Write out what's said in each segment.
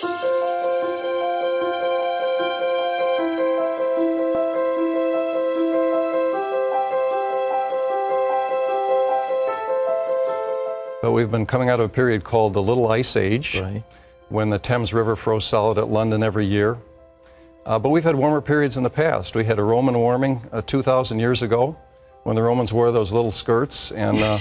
But we've been coming out of a period called the Little Ice Age, Right. when the Thames River froze solid at London every year. But we've had warmer periods in the past. We had a Roman warming 2,000 years ago, when the Romans wore those little skirts, and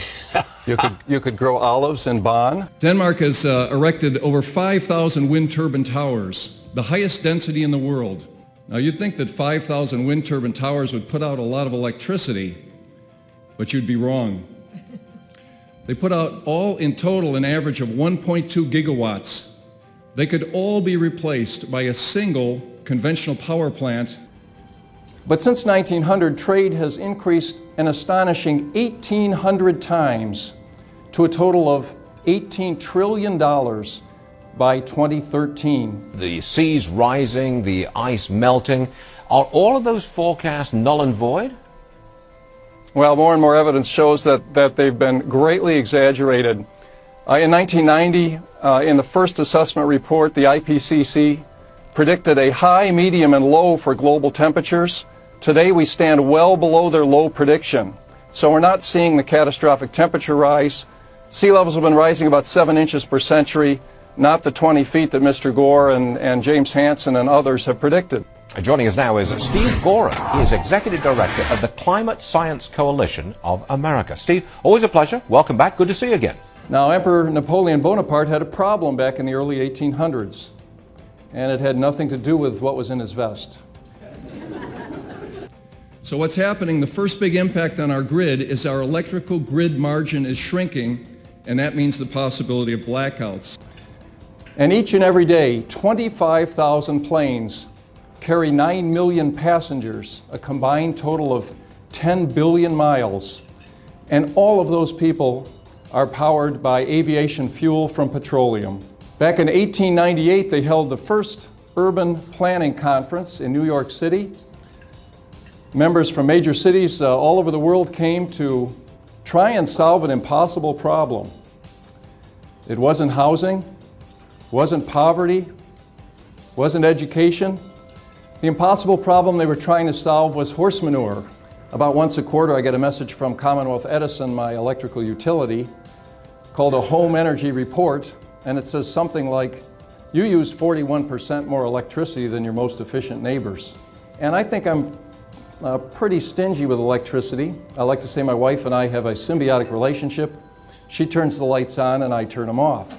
you could grow olives in Bonn. Denmark has erected over 5,000 wind turbine towers, the highest density in the world. Now, you'd think that 5,000 wind turbine towers would put out a lot of electricity, but you'd be wrong. They put out all in total an average of 1.2 gigawatts. They could all be replaced by a single conventional power plant. But since 1900, trade has increased an astonishing 1,800 times to a total of $18 trillion by 2013. The seas rising, the ice melting, are all of those forecasts null and void? Well, more and more evidence shows that they've been greatly exaggerated. In 1990, in the first assessment report, the IPCC predicted a high, medium, and low for global temperatures. Today, we stand well below their low prediction. So we're not seeing the catastrophic temperature rise. Sea levels have been rising about 7 inches per century, not the 20 feet that Mr. Gore and James Hansen and others have predicted. Joining us now is Steve Goreham. He is Executive Director of the Climate Science Coalition of America. Steve, always a pleasure. Welcome back. Good to see you again. Now, Emperor Napoleon Bonaparte had a problem back in the early 1800s, and it had nothing to do with what was in his vest. So what's happening, the first big impact on our grid is our electrical grid margin is shrinking, and that means the possibility of blackouts. And each and every day, 25,000 planes carry 9 million passengers, a combined total of 10 billion miles. And all of those people are powered by aviation fuel from petroleum. Back in 1898, they held the first urban planning conference in New York City. Members from major cities all over the world came to try and solve an impossible problem. It wasn't housing, wasn't poverty, wasn't education. The impossible problem they were trying to solve was horse manure. About once a quarter, I get a message from Commonwealth Edison, my electrical utility, called a home energy report, and it says something like, you use 41% more electricity than your most efficient neighbors. And I think I'm pretty stingy with electricity. I like to say my wife and I have a symbiotic relationship. She turns the lights on and I turn them off.